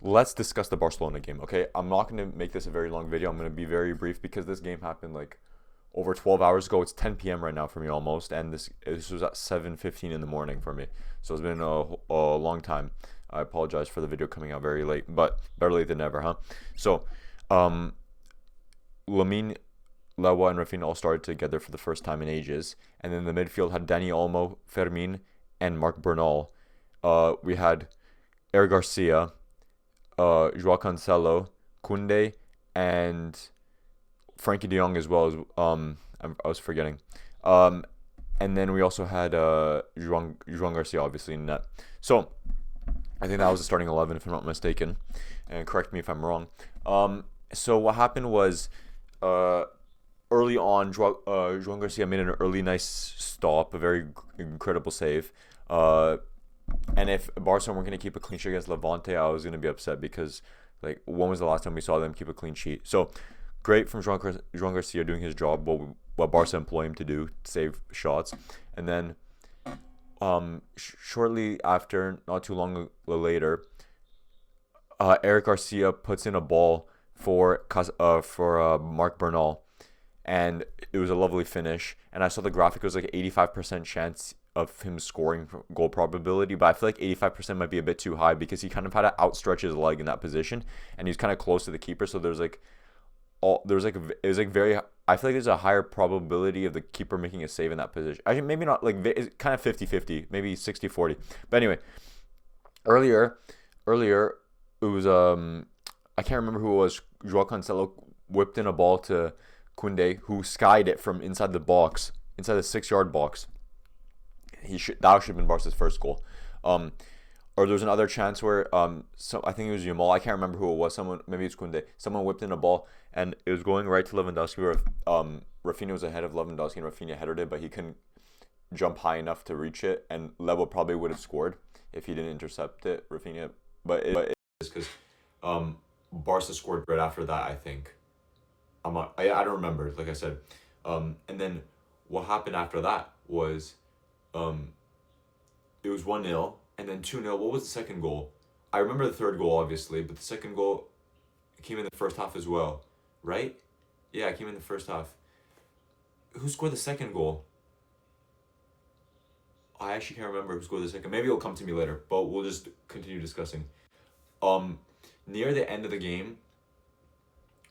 let's discuss the Barcelona game, okay? I'm not going to make this a very long video. I'm going to be very brief because this game happened like over 12 hours ago. It's 10 p.m. right now for me almost, and this was at 7:15 in the morning for me. So it's been a long time. I apologize for the video coming out very late, but better late than never, huh? So, um, Lamine, Lewa, and Rafinha all started together for the first time in ages, and then the midfield had Dani Olmo, Fermin, and Marc Bernal. We had Eric Garcia, Joao Cancelo, Kunde, and Frankie De Jong as well as I was forgetting. Um, and then we also had Juan Garcia obviously in net. So I think that was the starting 11 if I'm not mistaken, and correct me if I'm wrong. So what happened was uh, early on, Juan Garcia made an early nice stop, a very incredible save. Uh, and if Barcelona weren't going to keep a clean sheet against Levante, I was going to be upset because, like, when was the last time we saw them keep a clean sheet? So, great from Joan Garcia doing his job, what Barca employ him to do, save shots. And then, shortly after, not too long later, Eric Garcia puts in a ball for Marc Bernal, and it was a lovely finish. And I saw the graphic; it was like 85% chance of him scoring goal probability, but I feel like 85% might be a bit too high because he kind of had to outstretch his leg in that position, and he's kind of close to the keeper. So there's like it was like very. I feel like there's a higher probability of the keeper making a save in that position. Actually, maybe not, like it's kind of 50-50, maybe 60-40. But anyway, earlier, earlier it was I can't remember who it was. Joao Cancelo whipped in a ball to Kunde, who skied it from inside the box, inside the 6 yard box. That should have been Barca's first goal. Um, or there was another chance where so I think it was Yamal. I can't remember who it was. Someone, maybe it's Kunde. Someone whipped in a ball and it was going right to Lewandowski. Where Rafinha was ahead of Lewandowski and Rafinha headed it, but he couldn't jump high enough to reach it. And Levo probably would have scored if he didn't intercept it, Rafinha. It's because Barca scored right after that. I think I don't remember. Like I said, and then what happened after that was um, it was 1-0 and then 2-0. What was the second goal? I remember the third goal, obviously, but the second goal came in the first half as well, right? Yeah, it came in the first half. Who scored the second goal? I actually can't remember who scored the second. Maybe it'll come to me later, but we'll just continue discussing. Um, Near the end of the game,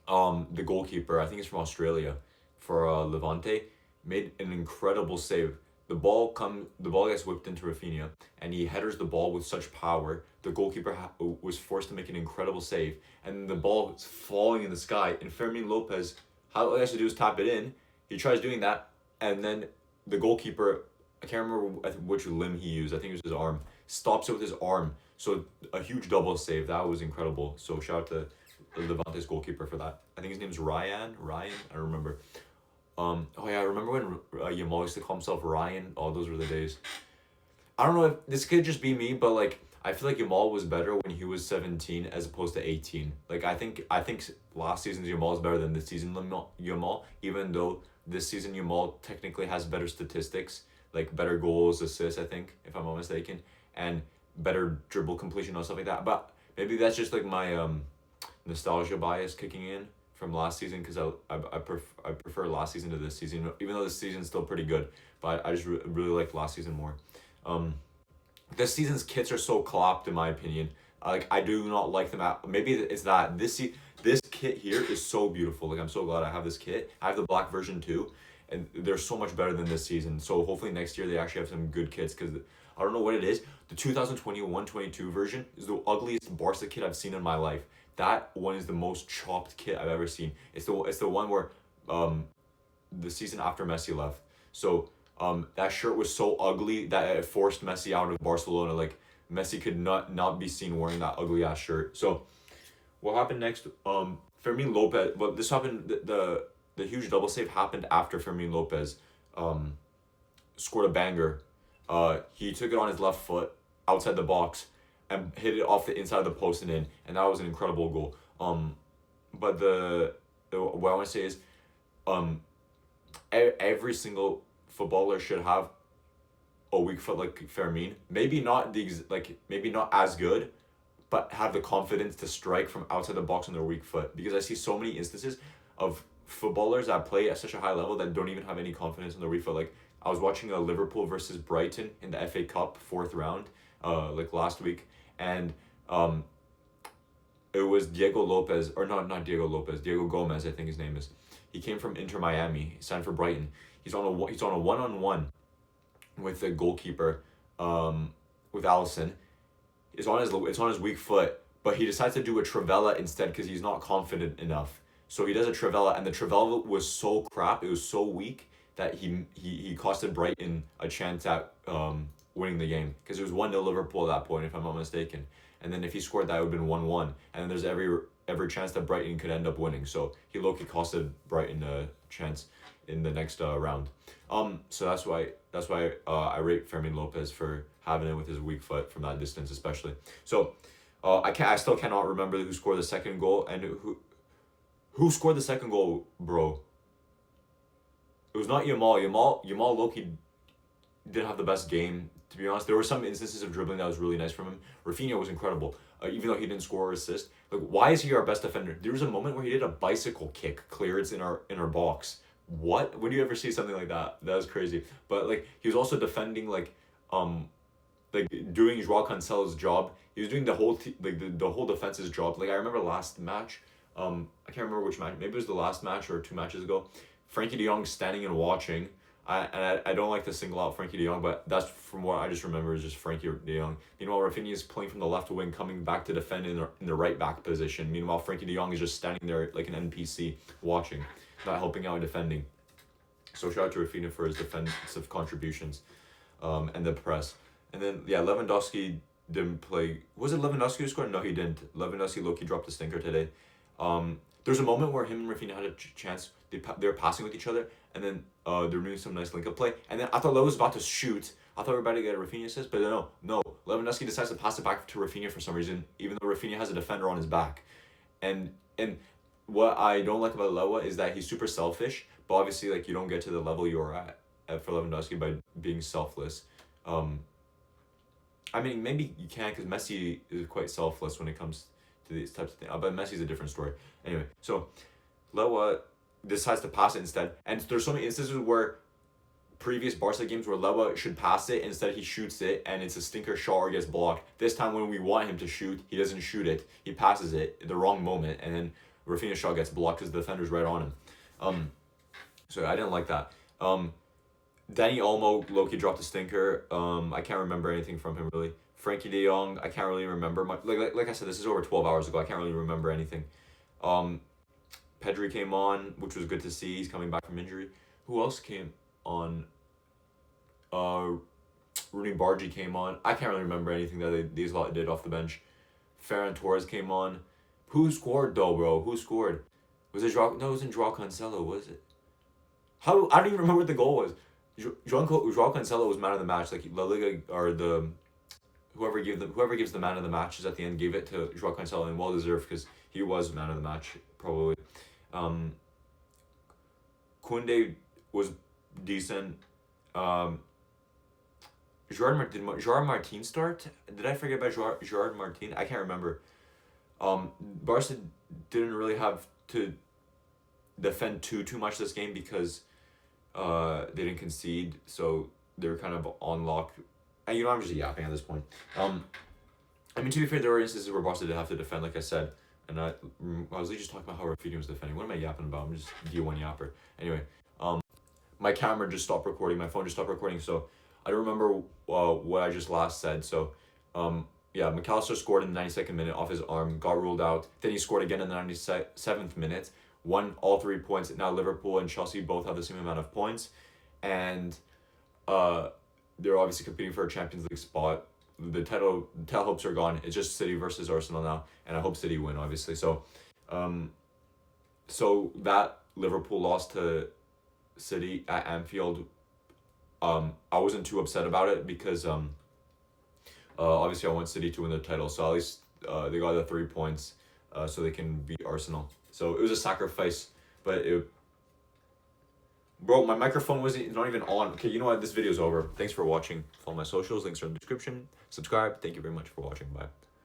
the goalkeeper, I think it's from Australia, for Levante, made an incredible save. The ball gets whipped into Rafinha, and he headers the ball with such power. The goalkeeper was forced to make an incredible save, and the ball is falling in the sky. And Fermin Lopez, all he has to do is tap it in. He tries doing that, and then the goalkeeper, I can't remember which limb he used. I think it was his arm. Stops it with his arm. So a huge double save. That was incredible. So shout out to Levante's goalkeeper for that. I think his name's Ryan. Ryan, I remember. Oh yeah, I remember when Yamal used to call himself Ryan. Oh, those were the days. I don't know if this could just be me, but like I feel like Yamal was better when he was 17 as opposed to 18. Like I think last season's Yamal is better than this season Yamal, even though this season Yamal technically has better statistics, like better goals, assists, I think, if I'm not mistaken, and better dribble completion and stuff like that. But maybe that's just like my nostalgia bias kicking in from last season because I prefer last season to this season, even though this season's still pretty good. But I just really like last season more. Um, this season's kits are so clapped in my opinion. Like I do not like them out. Maybe it's that this kit here is so beautiful. Like I'm so glad I have this kit. I have the black version too, and they're so much better than this season. So hopefully next year they actually have some good kits because I don't know what it is. The 2021-22 version is the ugliest Barca kit I've seen in my life. That one is the most chopped kit I've ever seen. It's the one where the season after Messi left. So that shirt was so ugly that it forced Messi out of Barcelona. Like Messi could not be seen wearing that ugly ass shirt. So what happened next? Fermin Lopez. But this happened. The huge double save happened after Fermin Lopez scored a banger. He took it on his left foot outside the box and hit it off the inside of the post and in, and that was an incredible goal. But what I want to say is, every single footballer should have a weak foot like Fermin. Maybe not maybe not as good, but have the confidence to strike from outside the box on their weak foot. Because I see so many instances of footballers that play at such a high level that don't even have any confidence on their weak foot. Like I was watching a Liverpool versus Brighton in the FA Cup 4th round, like last week, and it was Diego Lopez, or not Diego Lopez, Diego Gomez, I think his name is. He came from Inter Miami. He signed for Brighton. He's on a one-on-one with the goalkeeper, with Allison. It's on his weak foot, but he decides to do a Trivela instead because he's not confident enough. So he does a Trivela, and the Trivela was so crap. It was so weak that he costed Brighton a chance at winning the game, because it was 1-0 Liverpool at that point, if I'm not mistaken. And then if he scored that, it would have been 1-1. And then there's every chance that Brighton could end up winning. So he low-key costed Brighton a chance in the next round. So that's why I rate Fermin Lopez for having it with his weak foot from that distance, especially. So I still cannot remember who scored the second goal, and who scored the second goal, bro. It was not Yamal. Yamal low-key didn't have the best game, to be honest. There were some instances of dribbling that was really nice from him. Rafinha was incredible, even though he didn't score or assist. Like, why is he our best defender? There was a moment where he did a bicycle kick clearance in our box. What? When do you ever see something like that? That was crazy. But like, he was also defending like doing Joao Cancelo's job. He was doing the whole the whole defense's job. Like I remember last match, I can't remember which match. Maybe it was the last match or 2 matches ago. Frankie De Jong standing and watching. I don't like to single out Frankie De Jong, but that's from what I just remember is just Frankie De Jong. Meanwhile, Rafinha is playing from the left wing, coming back to defend in the right back position. Meanwhile, Frankie De Jong is just standing there like an NPC watching, not helping out in defending. So shout out to Rafinha for his defensive contributions, and the press. And then Lewandowski didn't play. Was it Lewandowski who scored? No, he didn't. Lewandowski low-key dropped a stinker today. There's a moment where him and Rafinha had a chance. They were passing with each other, and then they were doing some nice link-up play. And then I thought Lew was about to shoot. I thought we were about to get a Rafinha assist, but no. Lewandowski decides to pass it back to Rafinha for some reason, even though Rafinha has a defender on his back. And what I don't like about Lewa is that he's super selfish, but obviously like you don't get to the level you're at for Lewandowski by being selfless. I mean, maybe you can, because Messi is quite selfless when it comes to these types of things. But Messi's a different story. Anyway, so Lewa decides to pass it instead. And there's so many instances where previous Barca games where Lewa should pass it, instead he shoots it, and it's a stinker shot or gets blocked. This time when we want him to shoot, he doesn't shoot it. He passes it at the wrong moment, and then Rafinha's shot gets blocked because the defender's right on him. So I didn't like that. Danny Olmo low-key dropped a stinker. I can't remember anything from him really. Frankie De Jong, I can't really remember much. Like I said, this is over 12 hours ago. I can't really remember anything. Pedri came on, which was good to see. He's coming back from injury. Who else came on? Rooney Bargy came on. I can't really remember anything that these lot did off the bench. Ferran Torres came on. Who scored though, bro? Who scored? Was it Joao? No, it wasn't Joao Cancelo, was it? I don't even remember what the goal was. Joao Cancelo was man of the match. Like La Liga or whoever gives the man of the matches at the end gave it to Joao Cancelo, and well deserved because he was man of the match probably. Koundé was decent. Gerard Martin start? Did I forget about Gerard Martin? I can't remember. Barca didn't really have to defend too much this game because they didn't concede, so they were kind of on lock. And I'm just yapping at this point. I mean, to be fair, there were instances where Barca did have to defend, like I said, and I was just talking about how Rafinha was defending. What am I yapping about? I'm just D1 yapper. Anyway, my camera just stopped recording. My phone just stopped recording, so I don't remember what I just last said. So, McAllister scored in the 92nd minute off his arm, got ruled out. Then he scored again in the 97th minute, won all 3 points. Now Liverpool and Chelsea both have the same amount of points, and they're obviously competing for a Champions League spot. The title hopes are gone. It's just City versus Arsenal now, and I hope City win, obviously. So, so that Liverpool lost to City at Anfield, I wasn't too upset about it because obviously I want City to win the title, so at least they got the 3 points so they can beat Arsenal. So it was a sacrifice, but bro, my microphone wasn't not even on. Okay, you know what? This video's over. Thanks for watching. Follow my socials. Links are in the description. Subscribe. Thank you very much for watching. Bye.